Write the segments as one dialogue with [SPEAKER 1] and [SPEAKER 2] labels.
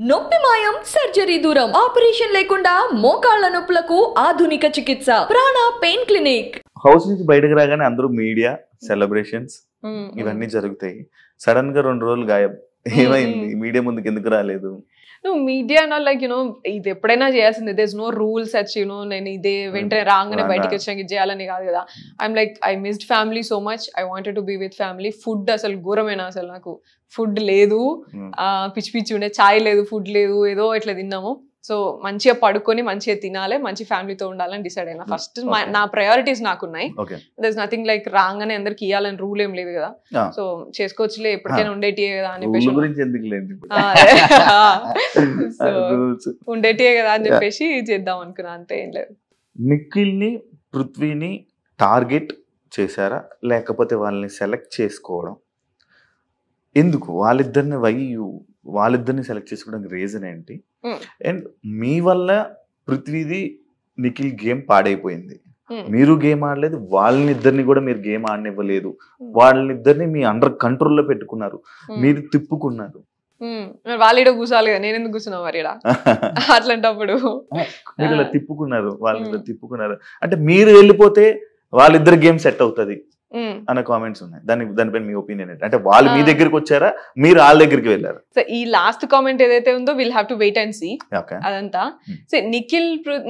[SPEAKER 1] నొప్పి మాయం సర్జరీ దూరం ఆపరేషన్ లేకుండా మోకాళ్ల నొప్పులకు ఆధునిక చికిత్స ప్రాణ పెయిన్ క్లినిక్.
[SPEAKER 2] హౌస్ నుంచి బయటకు రాగానే అందరూ మీడియా సెలబ్రేషన్స్ ఇవన్నీ జరుగుతాయి. సడన్ గా 2 రోజులు గాయబ్. ఏమైంది? మీడియా ముందుకు ఎందుకు రాలేదు?
[SPEAKER 3] No, media not like, ఇది ఎప్పుడైనా చేయాల్సిందే. there's no rules such, నేను ఇదే వెంటనే రాగానే బయటికి వచ్చాక ఇది చేయాలని కాదు కదా. I'm like I missed family so much. I wanted to be with family. Food అసలు ఘోరమైన, అసలు నాకు ఫుడ్ లేదు, పిచ్చి పిచ్చి ఉండే, చాయ్ లేదు, ఫుడ్ లేదు, ఏదో ఇట్లా తిన్నాము. సో మంచిగా పడుకొని మంచిగా తినాలి, మంచి ఫ్యామిలీతో ఉండాలని డిసైడ్ అయినా. ఫస్ట్ నా ప్రయారిటీస్ నాకున్నాయి. దర్ ఇస్ నథింగ్ లైక్ రాగానే అందరికి ఇవ్వాలని రూల్ ఏం లేదు కదా. సో చేసుకోవచ్చులే, ఎప్పటికైనా ఉండేటియే కదా అని చెప్పేసి ఉండేటియే కదా అని చెప్పేసి చేద్దాం అనుకున్నా, అంతే, ఏం లేదు.
[SPEAKER 2] నిఖిల్ ని పృథ్వీని టార్గెట్ చేశారా, లేకపోతే వాళ్ళని సెలెక్ట్ చేసుకోవడం ఎందుకు? వాళ్ళిద్దరిని సెలెక్ట్ చేసుకోవడానికి రీజన్ ఏంటి? అండ్ మీ వల్ల పృథ్వీది నిఖిల్ గేమ్ పాడైపోయింది. మీరు గేమ్ ఆడలేదు, వాళ్ళనిద్దరిని కూడా మీరు గేమ్ ఆడనివ్వలేదు. వాళ్ళనిద్దరిని మీ అండర్ కంట్రోల్లో పెట్టుకున్నారు, మీరు తిప్పుకున్నారు.
[SPEAKER 3] వాళ్ళ కూర్చోవాలి కదా, నేను ఎందుకు కూర్చున్నా మరి అట్లాంటప్పుడు?
[SPEAKER 2] మీరు ఇలా తిప్పుకున్నారు, వాళ్ళని తిప్పుకున్నారు అంటే మీరు వెళ్ళిపోతే వాళ్ళిద్దరు గేమ్ సెట్ అవుతుంది అన్న కామెంట్స్ ఉన్నాయి. దానిపైన మీ ఒపీనియన్ ఏంటి? అంటే వాళ్ళు మీ దగ్గరికి వచ్చారా, మీరు వాళ్ళ దగ్గరికి వెళ్ళారు?
[SPEAKER 3] సో ఈ లాస్ట్ కామెంట్ ఏదైతే ఉందో, will have to wait and see అదంతా. So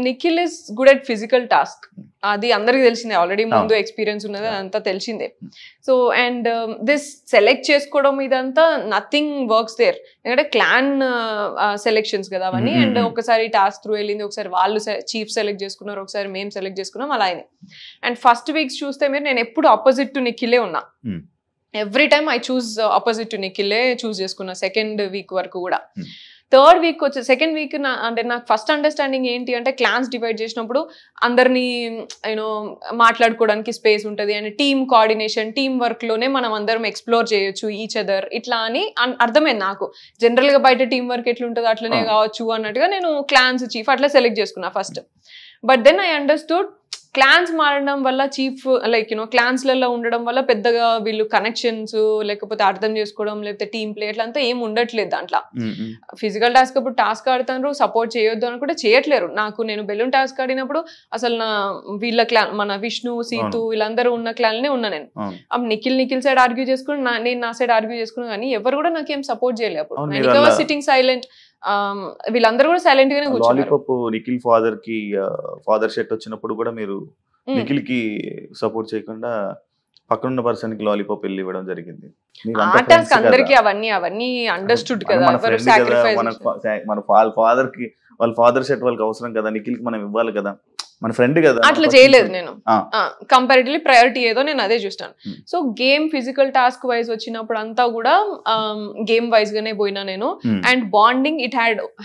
[SPEAKER 3] Nikhil is good at physical task, అది అందరికి తెలిసిందే, ఆల్రెడీ ముందు ఎక్స్పీరియన్స్ ఉన్నది, అదంతా తెలిసిందే. సో అండ్ దిస్ సెలెక్ట్ చేసుకోవడం ఇదంతా నథింగ్ వర్క్స్ దేర్, ఎందుకంటే క్లాన్ సెలెక్షన్స్ కదా అవన్నీ. అండ్ ఒకసారి టాస్క్ త్రూ వెళ్ళింది, ఒకసారి వాళ్ళు చీఫ్ సెలెక్ట్ చేసుకున్నారు, ఒకసారి మేము సెలెక్ట్ చేసుకున్నాం, అలా అయింది. అండ్ ఫస్ట్ వీక్స్ చూస్తే మీరు, నేను ఎప్పుడు ఆపోజిట్ టు నిఖిలే ఉన్నా. Every time I choose opposite to నిఖిలే చూస్ చేసుకున్నా, సెకండ్ వీక్ వరకు కూడా. థర్డ్ వీక్ వచ్చి సెకండ్ వీక్ అంటే నాకు ఫస్ట్ అండర్స్టాండింగ్ ఏంటి అంటే, క్లాన్స్ డివైడ్ చేసినప్పుడు అందరినీ మాట్లాడుకోవడానికి స్పేస్ ఉంటుంది, and team coordination, team work లోనే మనం అందరం ఎక్స్ప్లోర్ చేయొచ్చు ఈచ్ అదర్, ఇట్లా అని అర్థమైంది నాకు. జనరల్ గా బయట టీమ్ వర్క్ ఎట్లుంటుందో అట్లనే కావచ్చు అన్నట్టుగా నేను క్లాన్స్ చీఫ్ అట్లా సెలెక్ట్ చేసుకున్నా first. But then I understood, clans మారడం వల్ల, చీఫ్ లైక్ క్లాన్స్లలో ఉండడం వల్ల పెద్దగా వీళ్ళు కనెక్షన్స్ లేకపోతే అర్థం చేసుకోవడం లేకపోతే టీమ్ ప్లే అట్లా అంతా ఏం ఉండట్లేదు దాంట్లో. ఫిజికల్ టాస్క్ అప్పుడు టాస్క్ ఆడుతారు, సపోర్ట్ చేయొద్దు అని కూడా చేయట్లేరు. నేను బెలూన్ టాస్క్ ఆడినప్పుడు అసలు వీళ్ళ క్లాన్, మన విష్ణు, సీతు, వీళ్ళందరూ ఉన్న క్లాన్నే ఉన్నా నేను. నిఖిల్ సైడ్ ఆర్గ్యూ చేసుకుని, నేను నా సైడ్ ఆర్గ్యూ చేసుకున్నాను, కానీ ఎవరు కూడా నాకేం సపోర్ట్ చేయలేదు అప్పుడు. సిట్టింగ్ సైలెంట్, వీళ్ళందరూ కూడా సైలెంట్ గానే కూర్చున్నారు.
[SPEAKER 2] నిఖిల్ ఫాదర్ షెట్ వచ్చినప్పుడు కూడా మీరు నిఖిల్ కి సపోర్ట్ చేయకుండా పక్కనున్న పర్సన్ కి లాలీపాప్ వెళ్ళి ఇవ్వడం జరిగింది.
[SPEAKER 3] అందరికి అవన్నీ అండర్స్టూడ్ కదా,
[SPEAKER 2] మన ఫాదర్ కి వాళ్ళ ఫాదర్ షెట్ వాళ్ళకి అవసరం కదా, నిఖిల్ కి మనం ఇవ్వాలి కదా, మన ఫ్రెండ్ కదా.
[SPEAKER 3] అట్లా చేయలేదు నేను. కంపారిటివ్లీ ప్రయారిటీ ఏదో నేను అదే చూస్తాను. So game physical task wise వచ్చినప్పుడు అంతా కూడా గేమ్ వైజ్ గానే పోయినా నేను. And bonding it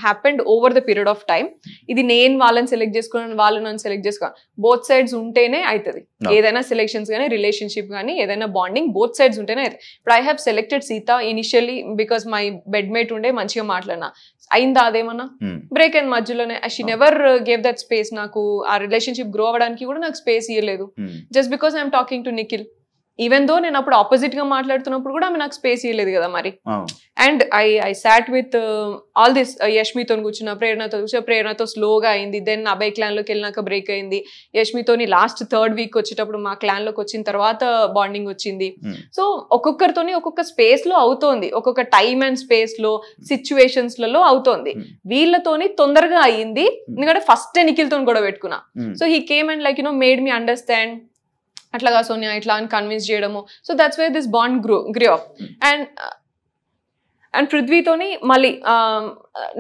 [SPEAKER 3] happened over the period of time. ఇది నేను వాళ్ళని సెలెక్ట్ చేసుకున్నాను, వాళ్ళు నన్ను సెలెక్ట్ చేసుకోవాలి, బోత్ సైడ్స్ ఉంటేనే అవుతుంది. ఏదైనా సెలెక్షన్స్ కానీ, రిలేషన్షిప్ కానీ, ఏదైనా బాండింగ్ బోత్ సైడ్స్ ఉంటేనే అవుతుంది. ఇప్పుడు I have selected Seetha initially because my bedmate ఉండే, మంచిగా మాట్లాడినా. అయిందా అదేమన్నా? బ్రేక్ అయింది మధ్యలోనే. She never gave that space. నాకు ఆ రిలేషన్షిప్ గ్రో అవ్వడానికి కూడా నాకు స్పేస్ ఇవ్వలేదు, just because I'm talking to Nikhil. Even though నేను అప్పుడు ఆపోజిట్ గా మాట్లాడుతున్నప్పుడు కూడా ఆమె నాకు స్పేస్ ఇవ్వలేదు కదా మరి. And I sat with all this, యష్మితో కూర్చున్న, ప్రేరణతో స్లోగా అయింది. దెన్ అభయ్ క్లాన్ లోకి వెళ్ళినాక బ్రేక్ అయింది. యష్మితోని లాస్ట్ థర్డ్ వీక్ వచ్చేటప్పుడు మా క్లాన్ లోకి వచ్చిన తర్వాత బాండింగ్ వచ్చింది. సో ఒక్కొక్కరితోని ఒక్కొక్క స్పేస్ లో అవుతోంది, ఒక్కొక్క టైమ్ అండ్ స్పేస్ లో, సిచ్యువేషన్స్ లలో అవుతోంది. వీళ్ళతోని తొందరగా అయ్యింది, ఎందుకంటే ఫస్ట్ నిఖిల్ తోని కూడా పెట్టుకున్నా. So he came and like made me understand, అట్లాగా సోనియా ఇట్లా అని కన్విన్స్ చేయడము. So that's why this bond grow up. And పృథ్వీతోని మళ్ళీ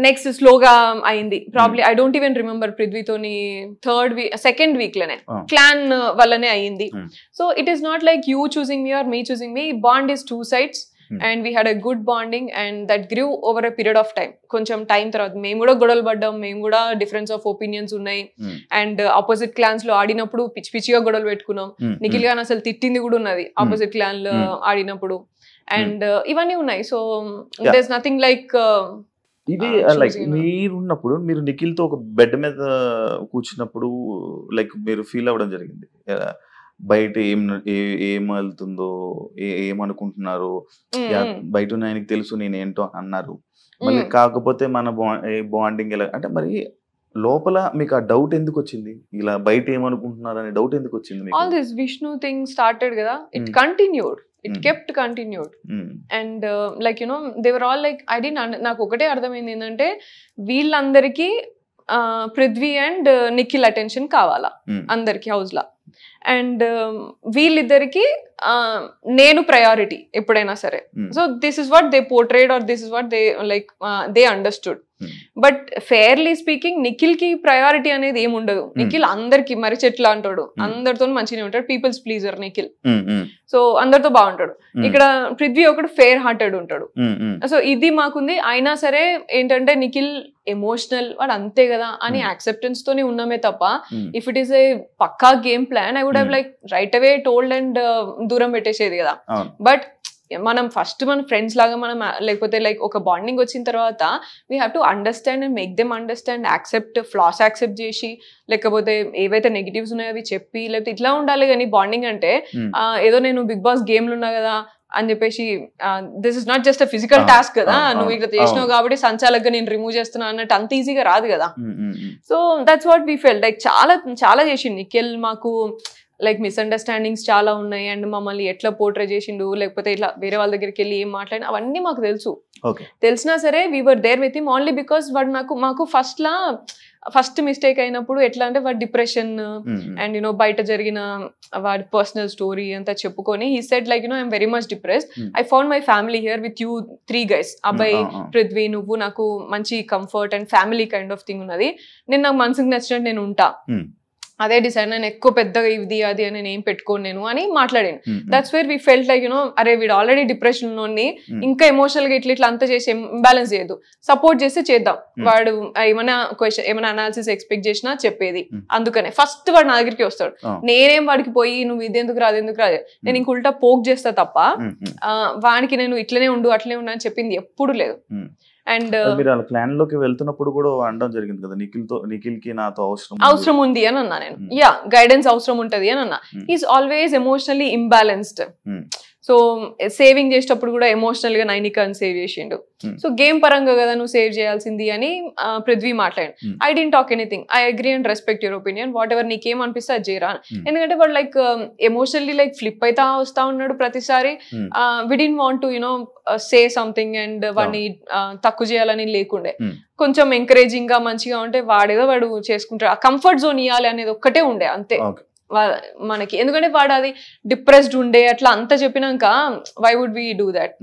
[SPEAKER 3] నెక్స్ట్ స్లోగా అయింది. Probably I don't even remember, పృథ్వీతోని సెకండ్ వీక్ లోనే క్లాన్ వల్లనే అయ్యింది. So it is not like you choosing me or me choosing me, bond is two sides. And we had a good bonding and that grew over a period of time. కొంచెం time తర్వాత మేము కూడా గొడవలు పడ్డాం, మేము కూడా difference of opinions ఉన్నాయి. And opposite clans లో ఆడినప్పుడు పిచ్చి పిచ్చిగా గొడవలు పెట్టుకున్నాం. నిఖిల్ గాని అసలు తిట్టింది కూడా ఉన్నది ఆపోజిట్ క్లాన్ లో ఆడినప్పుడు. అండ్ ఇవన్నీ ఉన్నాయి. So there is nothing like
[SPEAKER 2] ఇది లైక్ మీరున్నప్పుడు, మీరు నిఖిల్ తో ఒక బెడ్ మీద కూర్చున్నప్పుడు లైక్ మీరు ఫీల్ అవ్వడం జరిగింది, బయట ఏం వెళ్తుందో, ఏమనుకుంటున్నారు, బయట ఆయనకి తెలుసు నేనేంటో అన్నారు. మళ్ళీ కాకపోతే మన బాండింగ్ ఎలా అంటే మరి లోపల మీకు ఆ డౌట్ ఎందుకు వచ్చింది, ఇలా బయట ఏమనుకుంటున్నారు అనే డౌట్ ఎందుకు వచ్చింది?
[SPEAKER 3] All this Vishnu thing started కదా, it continued, it kept continued. And like you know they were all like I did నాకు ఒకటే అర్థమైంది ఏంటంటే వీళ్ళందరికీ పృథ్వీ అండ్ నిఖిల్ అటెన్షన్ కావాలా అందరికి హౌస్ లా. అండ్ వీళ్ళిద్దరికి నేను ప్రయారిటీ ఎప్పుడైనా సరే. So this is what they portrayed or this is what they like they understood. But fairly speaking Nikhil కి ప్రయారిటీ అనేది ఏముండదు. నిఖిల్ అందరికి మరి చెట్లా అంటాడు, అందరితో మంచిగా ఉంటాడు, పీపుల్స్ ప్లీజర్ నిఖిల్. సో అందరితో బాగుంటాడు. ఇక్కడ పృథ్వీ ఒకడు ఫెయిర్ హార్టెడ్ ఉంటాడు. సో ఇది మాకుంది. అయినా సరే ఏంటంటే నిఖిల్ ఎమోషనల్ వాడు అంతే కదా అని యాక్సెప్టెన్స్ తోనే ఉన్నామే తప్ప ఇఫ్ ఇట్ ఈస్ ఏ పక్కా game plan I would have like right away told and దూరం పెట్టేసేది కదా. బట్ మనం ఫస్ట్ మన ఫ్రెండ్స్ లాగా మనం లేకపోతే లైక్ ఒక బాండింగ్ వచ్చిన తర్వాత we have to understand and make them understand, accept floss accept చేసి లేకపోతే ఏవైతే నెగిటివ్స్ ఉన్నాయో అవి చెప్పి లేకపోతే ఇట్లా ఉండాలి. కానీ బాండింగ్ అంటే ఏదో నేను బిగ్ బాస్ గేమ్లు ఉన్నా కదా అని చెప్పేసి this is not just a physical task కదా, నువ్వు ఇట్లా చేసినావు కాబట్టి సంచాలకుగా నేను రిమూవ్ చేస్తున్నా అన్నట్టు అంత ఈజీగా రాదు కదా. So that's what we felt. Like చాలా చాలా చేసిండు నిఖిల్. మాకు లైక్ మిస్అండర్స్టాండింగ్స్ చాలా ఉన్నాయి అండ్ మమ్మల్ని ఎట్లా పోర్ట్రే చేసిండు లేకపోతే ఇట్లా వేరే వాళ్ళ దగ్గరికి వెళ్ళి ఏం మాట్లాడినా అవన్నీ మాకు తెలుసు. తెలిసినా సరే we were there with him only because వాడు మాకు ఫస్ట్ మిస్టేక్ అయినప్పుడు ఎట్లా అంటే వాడి డిప్రెషన్ అండ్ యూనో బయట జరిగిన వాడి పర్సనల్ స్టోరీ అంతా చెప్పుకొని he said like you know I'm very much depressed, I found my family here with you 3 guys, అబ్బాయి పృథ్వీ నువ్వు, నాకు మంచి comfort and family kind of thing ఉన్నది, నేను నాకు మనసుకు నచ్చినట్టు నేను ఉంటా, అదే డిసైడ్, నేను ఎక్కువ పెద్దగా ఇది అది అని నేను ఏం పెట్టుకోను నేను అని మాట్లాడాను. That's where we felt like you know అరే వీడు ఆల్రెడీ డిప్రెషన్ ఉన్నోడిని ఇంకా ఎమోషనల్ గా ఇట్లా అంతా చేసి ఇంబ్యాలెన్స్ చేయదు, సపోర్ట్ చేస్తే చేద్దాం, వాడు ఏమైనా క్వశ్చన్ ఏమైనా అనాలిసిస్ ఎక్స్పెక్ట్ చేసినా చెప్పేది. అందుకనే ఫస్ట్ వాడు నా దగ్గరికి వస్తాడు. నేనేం వాడికి పోయి నువ్వు ఇది ఎందుకు రాదు ఎందుకు రాదు నేను ఇంక ఉల్టా పోక్ చేస్తా తప్ప వాడికి నేను ఇట్లనే ఉండు అట్లనే ఉండు అని చెప్పింది ఎప్పుడు లేదు. అండ్
[SPEAKER 2] మీరు ప్లాన్ లోకి వెళ్తున్నప్పుడు కూడా అనడం జరిగింది కదా నిఖిల్ కి నాతో
[SPEAKER 3] అవసరం ఉంది అని అన్నా నేను. యా గైడెన్స్ అవసరం ఉంటది అని అన్నా. Is always emotionally imbalanced. So saving చేసేటప్పుడు కూడా ఎమోషనల్ గా నైనికాని సేవ్ చేసిండు. సో గేమ్ పరంగా కదా నువ్వు సేవ్ చేయాల్సింది అని పృథ్వీ మాట్లాడు. I dent talk anything, I agree and respect your opinion, what ever నీకేం అనిపిస్తే అది చేయరా. ఎందుకంటే వాడు లైక్ ఎమోషనల్లీ లైక్ ఫ్లిప్ అయితే వస్తా ఉన్నాడు ప్రతిసారి. We didn't want to you know say something and వాడిని తక్కువ చేయాలని లేకుండే. కొంచెం ఎంకరేజింగ్ గా మంచిగా ఉంటే వాడేదో వాడు చేసుకుంటాడు. ఆ కంఫర్ట్ జోన్ ఇవ్వాలి అనేది ఒక్కటే ఉండే అంతే మనకి. ఎందుకంటే వాడు అది డిప్రెస్డ్ ఉండే అట్లా అంతా చెప్పినాక why would we do that.